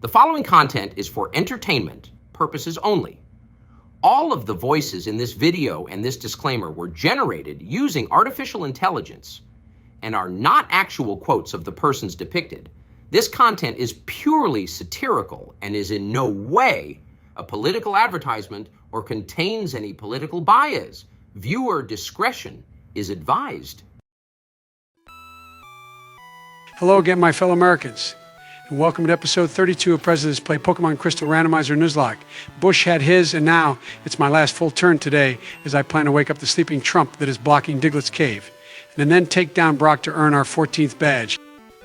The following content is for entertainment purposes only. All of the voices in this video and this disclaimer were generated using artificial intelligence and are not actual quotes of the persons depicted. This content is purely satirical and is in no way a political advertisement or contains any political bias. Viewer discretion is advised. Hello again, my fellow Americans, and welcome to episode 32 of President's Play Pokemon Crystal Randomizer Nuzlocke. Bush had his, and now it's my last full turn today as I plan to wake up the sleeping Trump that is blocking Diglett's cave, and then take down Brock to earn our 14th badge.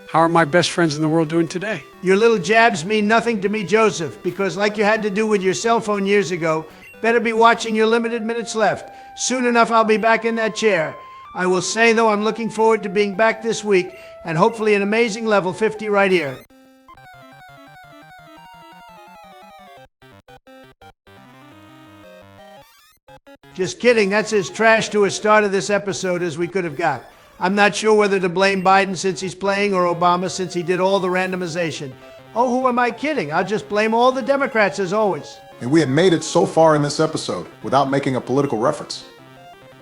How are my best friends in the world doing today? Your little jabs mean nothing to me, Joseph, because like you had to do with your cell phone years ago, better be watching your limited minutes left. Soon enough, I'll be back in that chair. I will say, though, I'm looking forward to being back this week and hopefully an amazing level 50 right here. Just kidding, that's as trash to a start of this episode as we could have got. I'm not sure whether to blame Biden since he's playing or Obama since he did all the randomization. Oh, who am I kidding? I'll just blame all the Democrats as always. And we had made it so far in this episode without making a political reference.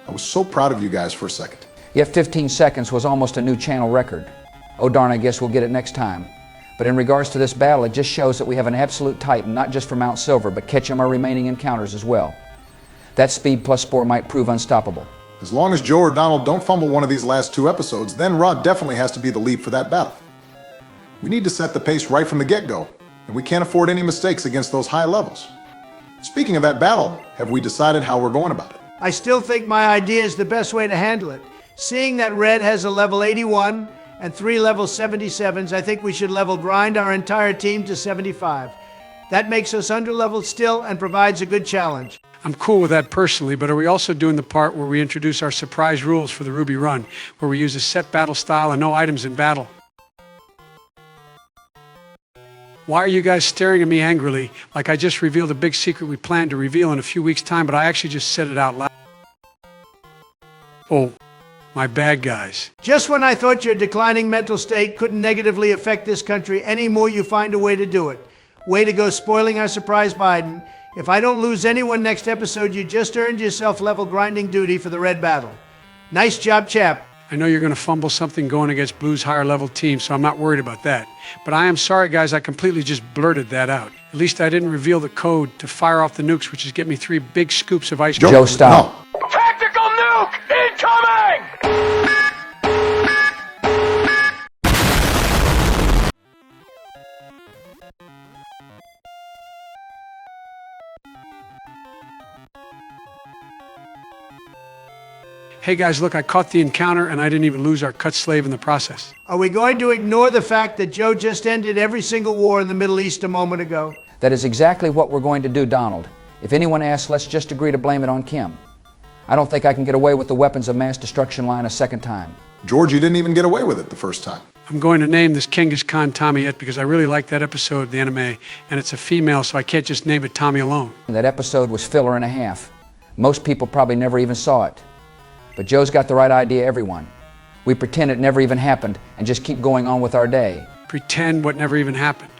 I was so proud of you guys for a second. Yet 15 seconds was almost a new channel record. Oh darn, I guess we'll get it next time. But in regards to this battle, it just shows that we have an absolute titan, not just for Mount Silver, but Ketchum our remaining encounters as well. That speed plus spore might prove unstoppable. As long as Joe or Donald don't fumble one of these last two episodes, then Rod definitely has to be the lead for that battle. We need to set the pace right from the get-go, and we can't afford any mistakes against those high levels. Speaking of that battle, have we decided how we're going about it? I still think my idea is the best way to handle it. Seeing that Red has a level 81 and 3 level 77s, I think we should level grind our entire team to 75. That makes us under-leveled still and provides a good challenge. I'm cool with that personally, but are we also doing the part where we introduce our surprise rules for the Ruby Run, where we use a set battle style and no items in battle? Why are you guys staring at me angrily like I just revealed a big secret we plan to reveal in a few weeks' time, but I actually just said it out loud? Oh, my bad, guys. Just when I thought your declining mental state couldn't negatively affect this country anymore, you find a way to do it. Way to go spoiling our surprise Biden. If I don't lose anyone next episode, you just earned yourself level grinding duty for the Red battle. Nice job, chap. I know you're going to fumble something going against Blue's higher level team, so I'm not worried about that. But I am sorry, guys, I completely just blurted that out. At least I didn't reveal the code to fire off the nukes, which is get me 3 big scoops of ice cream. Joe, stop. No. Tactical nuke incoming! Hey guys, look, I caught the encounter and I didn't even lose our cut slave in the process. Are we going to ignore the fact that Joe just ended every single war in the Middle East a moment ago? That is exactly what we're going to do, Donald. If anyone asks, let's just agree to blame it on Kim. I don't think I can get away with the weapons of mass destruction line a second time. George, you didn't even get away with it the first time. I'm going to name this Genghis Khan Tommy yet because I really like that episode of the anime, and it's a female, so I can't just name it Tommy alone. That episode was filler and a half. Most people probably never even saw it. But Joe's got the right idea, everyone. We pretend it never even happened and just keep going on with our day. Pretend what never even happened.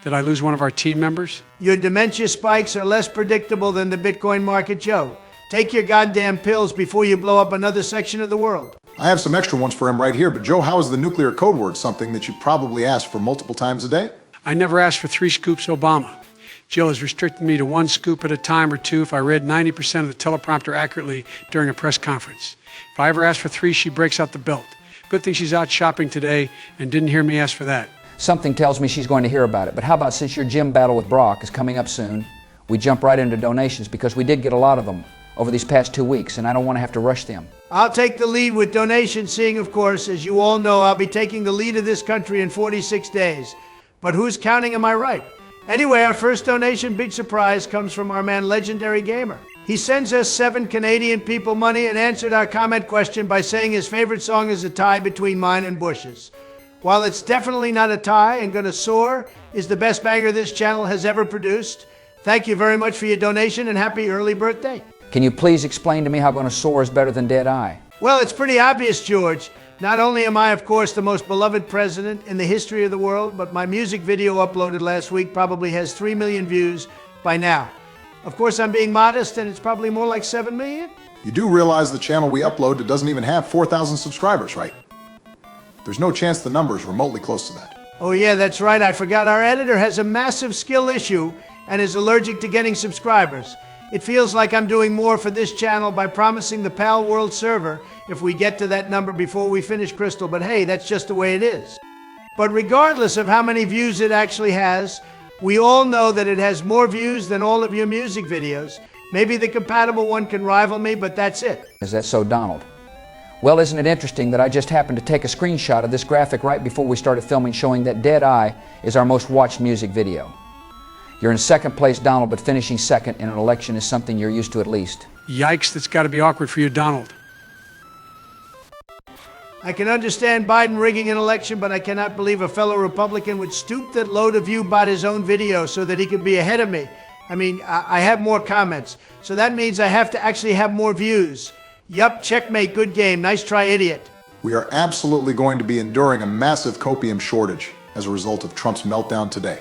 Did I lose one of our team members? Your dementia spikes are less predictable than the Bitcoin market, Joe. Take your goddamn pills before you blow up another section of the world. I have some extra ones for him right here, but Joe, how is the nuclear code word something that you probably ask for multiple times a day? I never asked for 3 scoops Obama. Jill has restricted me to 1 scoop at a time or 2 if I read 90% of the teleprompter accurately during a press conference. If I ever ask for 3, she breaks out the belt. Good thing she's out shopping today and didn't hear me ask for that. Something tells me she's going to hear about it. But how about since your gym battle with Brock is coming up soon, we jump right into donations because we did get a lot of them over these past 2 weeks and I don't want to have to rush them. I'll take the lead with donations, seeing, of course, as you all know, I'll be taking the lead of this country in 46 days. But who's counting, am I right? Anyway, our first donation, big surprise, comes from our man Legendary Gamer. He sends us 7 Canadian people money and answered our comment question by saying his favorite song is a tie between mine and Bush's. While it's definitely not a tie and Gonna Soar is the best banger this channel has ever produced, thank you very much for your donation and happy early birthday. Can you please explain to me how Gonna Soar is better than Dead Eye? Well, it's pretty obvious, George. Not only am I, of course, the most beloved president in the history of the world, but my music video uploaded last week probably has 3 million views by now. Of course, I'm being modest, and it's probably more like 7 million. You do realize the channel we upload doesn't even have 4,000 subscribers, right? There's no chance the number is remotely close to that. Oh yeah, that's right. I forgot our editor has a massive skill issue and is allergic to getting subscribers. It feels like I'm doing more for this channel by promising the PAL World server if we get to that number before we finish Crystal, but hey, that's just the way it is. But regardless of how many views it actually has, we all know that it has more views than all of your music videos. Maybe the compatible one can rival me, but that's it. Is that so, Donald? Well, isn't it interesting that I just happened to take a screenshot of this graphic right before we started filming showing that Dead Eye is our most watched music video. You're in second place, Donald, but finishing second in an election is something you're used to at least. Yikes, that's got to be awkward for you, Donald. I can understand Biden rigging an election, but I cannot believe a fellow Republican would stoop that low to view bot his own video so that he could be ahead of me. I mean, I have more comments, so that means I have to actually have more views. Yup, checkmate, good game, nice try, idiot. We are absolutely going to be enduring a massive copium shortage as a result of Trump's meltdown today.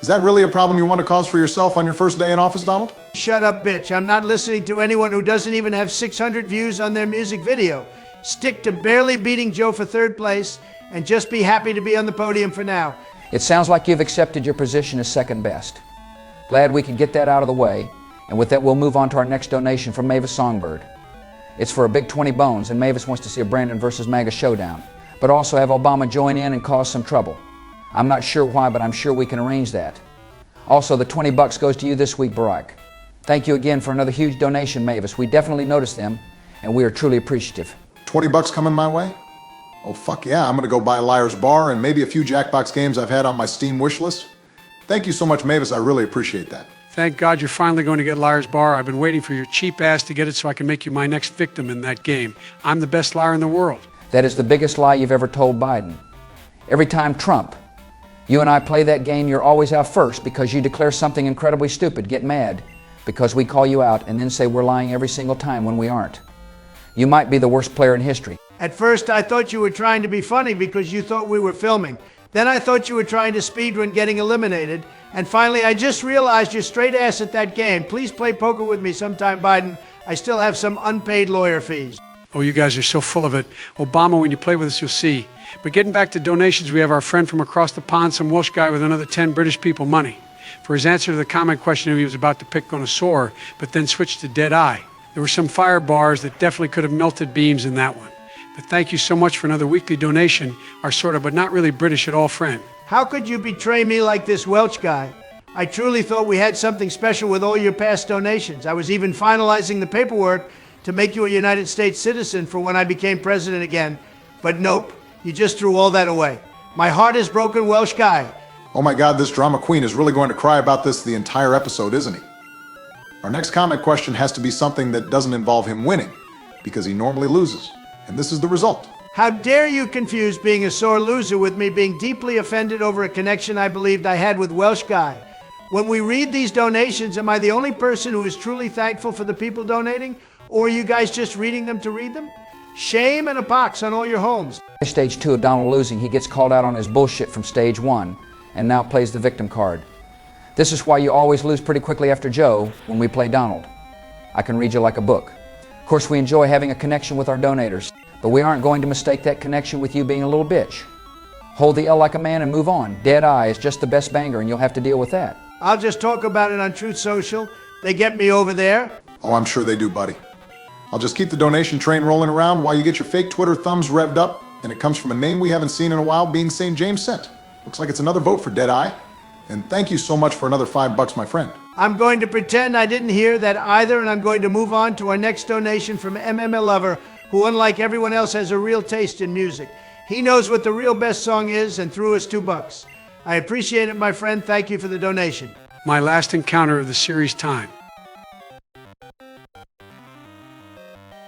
Is that really a problem you want to cause for yourself on your first day in office, Donald? Shut up, bitch. I'm not listening to anyone who doesn't even have 600 views on their music video. Stick to barely beating Joe for third place and just be happy to be on the podium for now. It sounds like you've accepted your position as second best. Glad we could get that out of the way, and with that we'll move on to our next donation from Mavis Songbird. It's for a big 20 bones, and Mavis wants to see a Brandon versus MAGA showdown, but also have Obama join in and cause some trouble. I'm not sure why, but I'm sure we can arrange that. Also, the 20 bucks goes to you this week, Barack. Thank you again for another huge donation, Mavis. We definitely noticed them, and we are truly appreciative. 20 bucks coming my way? Oh, fuck yeah, I'm gonna go buy Liar's Bar and maybe a few Jackbox games I've had on my Steam wish list. Thank you so much, Mavis. I really appreciate that. Thank God you're finally going to get Liar's Bar. I've been waiting for your cheap ass to get it so I can make you my next victim in that game. I'm the best liar in the world. That is the biggest lie you've ever told Biden. Every time Trump, you and I play that game, you're always out first because you declare something incredibly stupid, get mad, because we call you out and then say we're lying every single time when we aren't. You might be the worst player in history. At first, I thought you were trying to be funny because you thought we were filming. Then I thought you were trying to speedrun getting eliminated. And finally, I just realized you're straight ass at that game. Please play poker with me sometime, Biden. I still have some unpaid lawyer fees. Oh, you guys are so full of it. Obama, when you play with us, you'll see. But getting back to donations, we have our friend from across the pond, some Welsh guy with another 10 British people money. For his answer to the comment question, he was about to pick on a sore, but then switched to Dead Eye. There were some fire bars that definitely could have melted beams in that one. But thank you so much for another weekly donation, our sort of, but not really British at all friend. How could you betray me like this Welsh guy? I truly thought we had something special with all your past donations. I was even finalizing the paperwork to make you a United States citizen for when I became president again. But nope, you just threw all that away. My heart is broken, Welsh guy. Oh my God, this drama queen is really going to cry about this the entire episode, isn't he? Our next comment question has to be something that doesn't involve him winning, because he normally loses. And this is the result. How dare you confuse being a sore loser with me being deeply offended over a connection I believed I had with Welsh guy. When we read these donations, am I the only person who is truly thankful for the people donating? Or are you guys just reading them to read them? Shame and a pox on all your homes. Stage 2 of Donald losing, he gets called out on his bullshit from stage 1 and now plays the victim card. This is why you always lose pretty quickly after Joe when we play Donald. I can read you like a book. Of course, we enjoy having a connection with our donators, but we aren't going to mistake that connection with you being a little bitch. Hold the L like a man and move on. Dead Eye is just the best banger and you'll have to deal with that. I'll just talk about it on Truth Social. They get me over there. Oh, I'm sure they do, buddy. I'll just keep the donation train rolling around while you get your fake Twitter thumbs revved up, and it comes from a name we haven't seen in a while, being St. James Sent. Looks like it's another vote for Dead Eye. And thank you so much for another $5, my friend. I'm going to pretend I didn't hear that either, and I'm going to move on to our next donation from MMA Lover, who, unlike everyone else, has a real taste in music. He knows what the real best song is and threw us $2. I appreciate it, my friend. Thank you for the donation. My last encounter of the series time.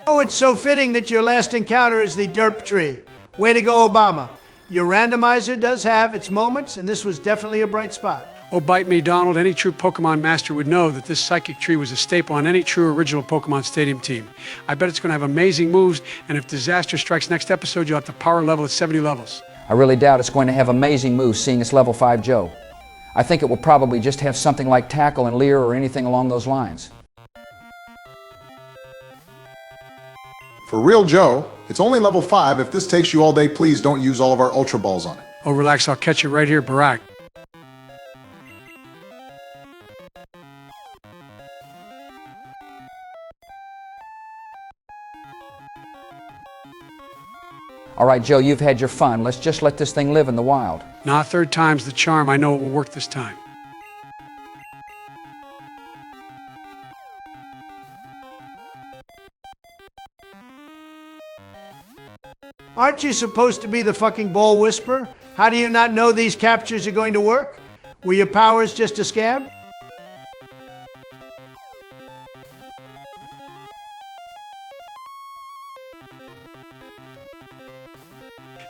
Oh, it's so fitting that your last encounter is the derp tree. Way to go, Obama. Your randomizer does have its moments, and this was definitely a bright spot. Oh, bite me, Donald. Any true Pokemon master would know that this psychic tree was a staple on any true original Pokemon Stadium team. I bet it's going to have amazing moves, and if disaster strikes next episode, you'll have to power level at 70 levels. I really doubt it's going to have amazing moves, seeing it's level 5 Joe. I think it will probably just have something like Tackle and Leer or anything along those lines. For real, Joe, it's only level 5. If this takes you all day, please don't use all of our Ultra Balls on it. Oh, relax. I'll catch you right here, Barack. All right, Joe, you've had your fun. Let's just let this thing live in the wild. Nah, third time's the charm. I know it will work this time. Aren't you supposed to be the fucking ball whisperer? How do you not know these captures are going to work? Were your powers just a scam?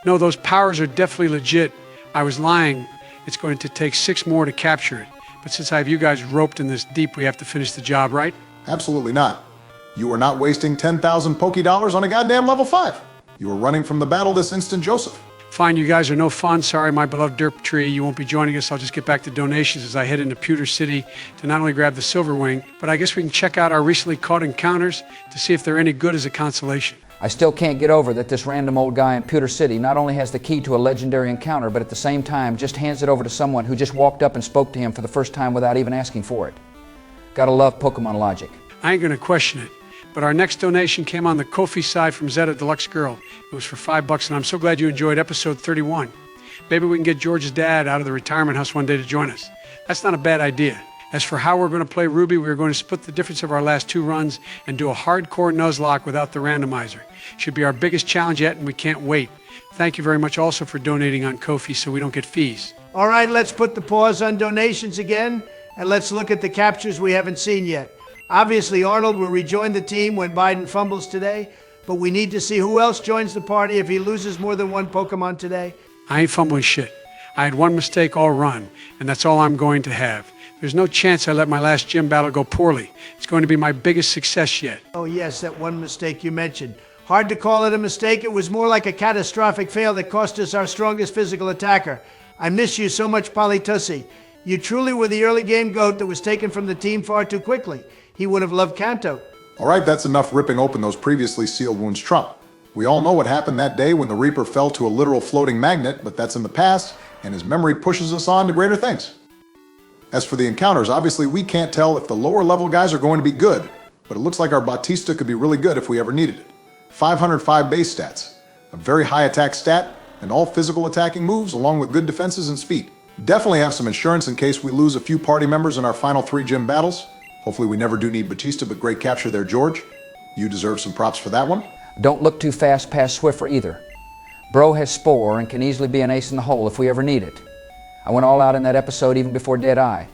No, those powers are definitely legit. I was lying. It's going to take 6 more to capture it. But since I have you guys roped in this deep, we have to finish the job, right? Absolutely not. You are not wasting 10,000 Poké Dollars on a goddamn level 5. You are running from the battle this instant, Joseph. Fine, you guys are no fun. Sorry, my beloved Derp Tree. You won't be joining us. I'll just get back to donations as I head into Pewter City to not only grab the Silver Wing, but I guess we can check out our recently caught encounters to see if they're any good as a consolation. I still can't get over that this random old guy in Pewter City not only has the key to a legendary encounter, but at the same time just hands it over to someone who just walked up and spoke to him for the first time without even asking for it. Gotta love Pokemon logic. I ain't gonna question it, but our next donation came on the Ko-fi side from Zeta Deluxe Girl. It was for $5, and I'm so glad you enjoyed episode 31. Maybe we can get George's dad out of the retirement house one day to join us. That's not a bad idea. As for how we're going to play Ruby, we're going to split the difference of our last 2 runs and do a hardcore Nuzlocke without the randomizer. Should be our biggest challenge yet, and we can't wait. Thank you very much also for donating on Ko-fi so we don't get fees. All right, let's put the pause on donations again, and let's look at the captures we haven't seen yet. Obviously, Arnold will rejoin the team when Biden fumbles today, but we need to see who else joins the party if he loses more than 1 Pokemon today. I ain't fumbling shit. I had 1 mistake all run, and that's all I'm going to have. There's no chance I let my last gym battle go poorly. It's going to be my biggest success yet. Oh yes, that 1 mistake you mentioned. Hard to call it a mistake. It was more like a catastrophic fail that cost us our strongest physical attacker. I miss you so much, Polytussi. You truly were the early game GOAT that was taken from the team far too quickly. He would have loved Kanto. All right, that's enough ripping open those previously sealed wounds, Trump. We all know what happened that day when the Reaper fell to a literal floating magnet, but that's in the past, and his memory pushes us on to greater things. As for the encounters, obviously we can't tell if the lower level guys are going to be good, but it looks like our Batista could be really good if we ever needed it. 505 base stats, a very high attack stat, and all physical attacking moves along with good defenses and speed. Definitely have some insurance in case we lose a few party members in our final 3 gym battles. Hopefully we never do need Batista, but great capture there, George. You deserve some props for that one. Don't look too fast past Swiffer either. Bro has Spore and can easily be an ace in the hole if we ever need it. I went all out in that episode even before Dead Eye.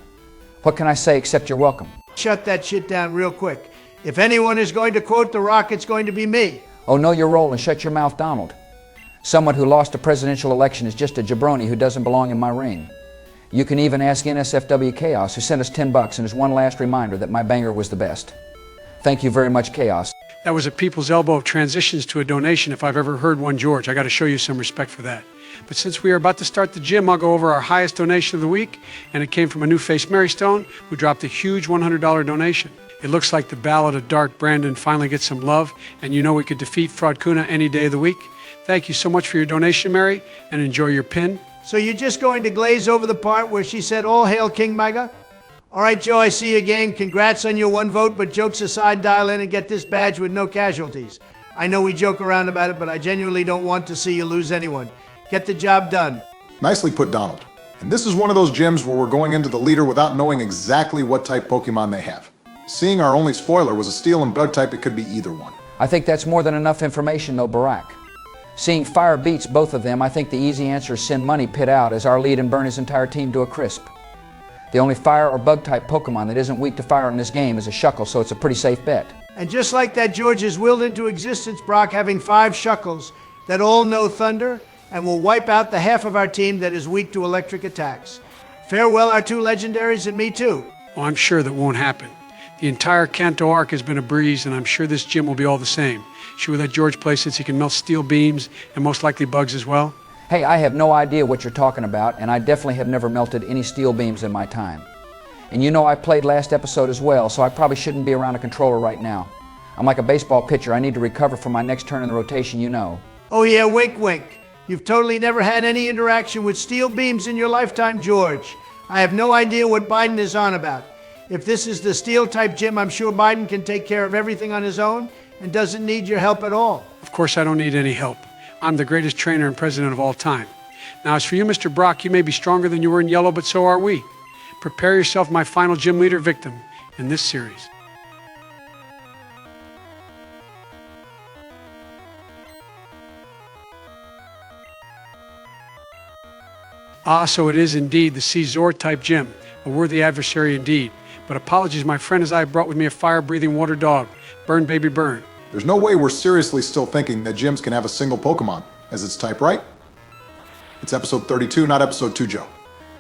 What can I say except you're welcome? Shut that shit down real quick. If anyone is going to quote The Rock, it's going to be me. Oh, know your role and shut your mouth, Donald. Someone who lost a presidential election is just a jabroni who doesn't belong in my ring. You can even ask NSFW Chaos, who sent us $10 and is one last reminder that my banger was the best. Thank you very much, Chaos. That was a people's elbow of transitions to a donation if I've ever heard one, George. I got to show you some respect for that. But since we are about to start the gym, I'll go over our highest donation of the week, and it came from a new face, Mary Stone, who dropped a huge $100 donation. It looks like the Ballad of Dark Brandon finally gets some love, and you know we could defeat Fraud Kuna any day of the week. Thank you so much for your donation, Mary, and enjoy your pin. So you're just going to glaze over the part where she said, "All hail King Mega"? All right, Joe, I see you again. Congrats on your 1 vote, but jokes aside, dial in and get this badge with no casualties. I know we joke around about it, but I genuinely don't want to see you lose anyone. Get the job done. Nicely put, Donald. And this is one of those gyms where we're going into the leader without knowing exactly what type Pokemon they have. Seeing our only spoiler was a steel and bug type, it could be either one. I think that's more than enough information, though, Barack. Seeing Fire beats both of them, I think the easy answer is send Money Pit out as our lead and burn his entire team to a crisp. The only fire or bug type Pokemon that isn't weak to fire in this game is a Shuckle, so it's a pretty safe bet. And just like that, George has willed into existence Brock having 5 Shuckles that all know Thunder and will wipe out the half of our team that is weak to electric attacks. Farewell, our two legendaries, and me too. Oh, I'm sure that won't happen. The entire Kanto arc has been a breeze, and I'm sure this gym will be all the same. Should we let George play since he can melt steel beams and most likely bugs as well? Hey, I have no idea what you're talking about, and I definitely have never melted any steel beams in my time. And you know I played last episode as well, so I probably shouldn't be around a controller right now. I'm like a baseball pitcher. I need to recover from my next turn in the rotation, you know. Oh yeah, wink wink. You've totally never had any interaction with steel beams in your lifetime, George. I have no idea what Biden is on about. If this is the steel-type gym, I'm sure Biden can take care of everything on his own and doesn't need your help at all. Of course I don't need any help. I'm the greatest trainer and president of all time. Now, as for you, Mr. Brock, you may be stronger than you were in yellow, but so are we. Prepare yourself, my final gym leader victim in this series. Ah, so it is indeed the Caesar-type gym, a worthy adversary indeed. But apologies, my friend, as I brought with me a fire-breathing water dog. Burn, baby, burn. There's no way we're seriously still thinking that gyms can have a single Pokemon as its type, right? It's episode 32, not episode 2, Joe.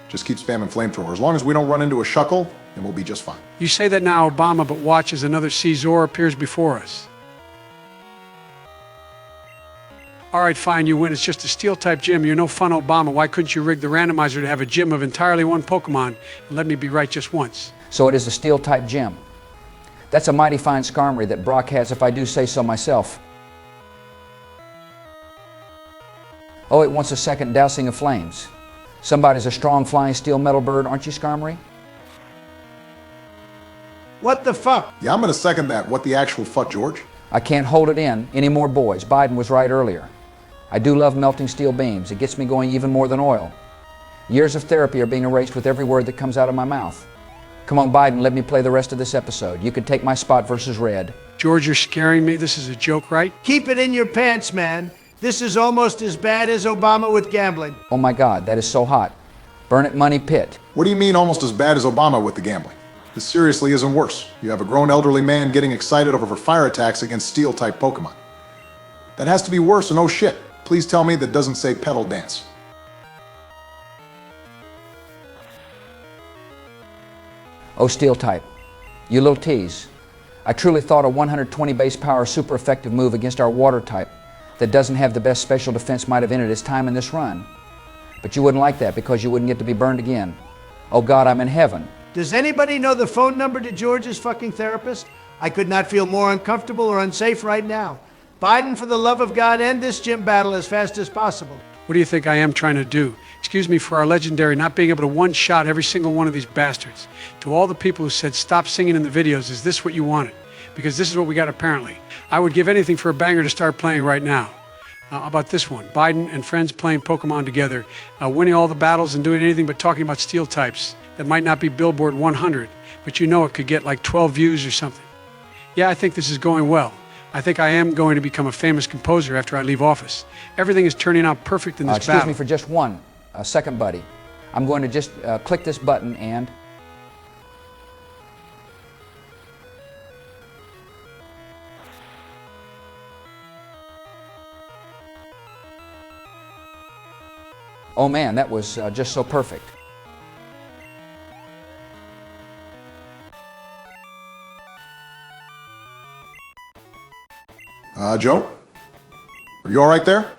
Just keep spamming flamethrower. As long as we don't run into a Shuckle, then we'll be just fine. You say that now, Obama, but watch as another Caesar appears before us. All right, fine, you win. It's just a steel-type gym. You're no fun, Obama. Why couldn't you rig the randomizer to have a gym of entirely one Pokemon and let me be right just once? So it is a steel-type gym. That's a mighty fine skarmory that Brock has, if I do say so myself. Oh, it wants a second dousing of flames. Somebody's a strong flying steel metal bird, aren't you, Skarmory? What the fuck? Yeah, I'm gonna second that. What the actual fuck, George? I can't hold it in any more, boys. Biden was right earlier. I do love melting steel beams. It gets me going even more than oil. Years of therapy are being erased with every word that comes out of my mouth. Come on, Biden, let me play the rest of this episode. You could take my spot versus Red. George, you're scaring me. This is a joke, right? Keep it in your pants, man. This is almost as bad as Obama with gambling. Oh my God, that is so hot. Burn it, money pit. What do you mean almost as bad as Obama with the gambling? This seriously isn't worse. You have a grown elderly man getting excited over fire attacks against steel-type Pokemon. That has to be worse, and oh shit. Please tell me that doesn't say pedal dance. Oh, steel type. You little tease. I truly thought a 120 base power super effective move against our water type that doesn't have the best special defense might have ended its time in this run. But you wouldn't like that because you wouldn't get to be burned again. Oh God, I'm in heaven. Does anybody know the phone number to George's fucking therapist? I could not feel more uncomfortable or unsafe right now. Biden, for the love of God, end this gym battle as fast as possible. What do you think I am trying to do? Excuse me for our legendary not being able to one-shot every single one of these bastards. To all the people who said stop singing in the videos, is this what you wanted? Because this is what we got apparently. I would give anything for a banger to start playing right now. How about this one? Biden and friends playing Pokemon together, winning all the battles and doing anything but talking about steel types. That might not be Billboard 100, but you know it could get like 12 views or something. Yeah, I think this is going well. I think I am going to become a famous composer after I leave office. Everything is turning out perfect in this battle. Excuse me for just one second, buddy. I'm going to just click this button and... Oh man, that was just so perfect. Joe? Are you all right there?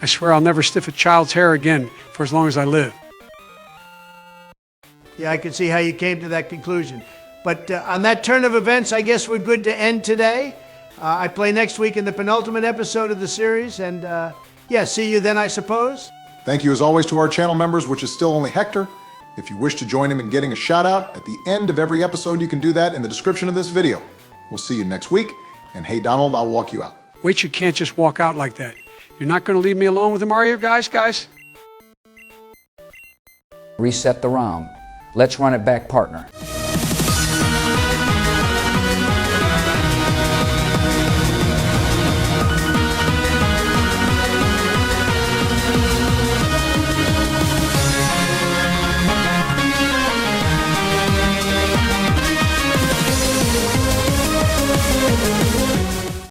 I swear I'll never stiff a child's hair again for as long as I live. Yeah, I can see how you came to that conclusion. But on that turn of events, I guess we're good to end today. I play next week in the penultimate episode of the series, and yeah, see you then, I suppose. Thank you as always to our channel members, which is still only Hector. If you wish to join him in getting a shout out at the end of every episode, you can do that in the description of this video. We'll see you next week, and hey Donald, I'll walk you out. Wait, you can't just walk out like that. You're not going to leave me alone with him, are you, guys? Reset the ROM. Let's run it back, partner.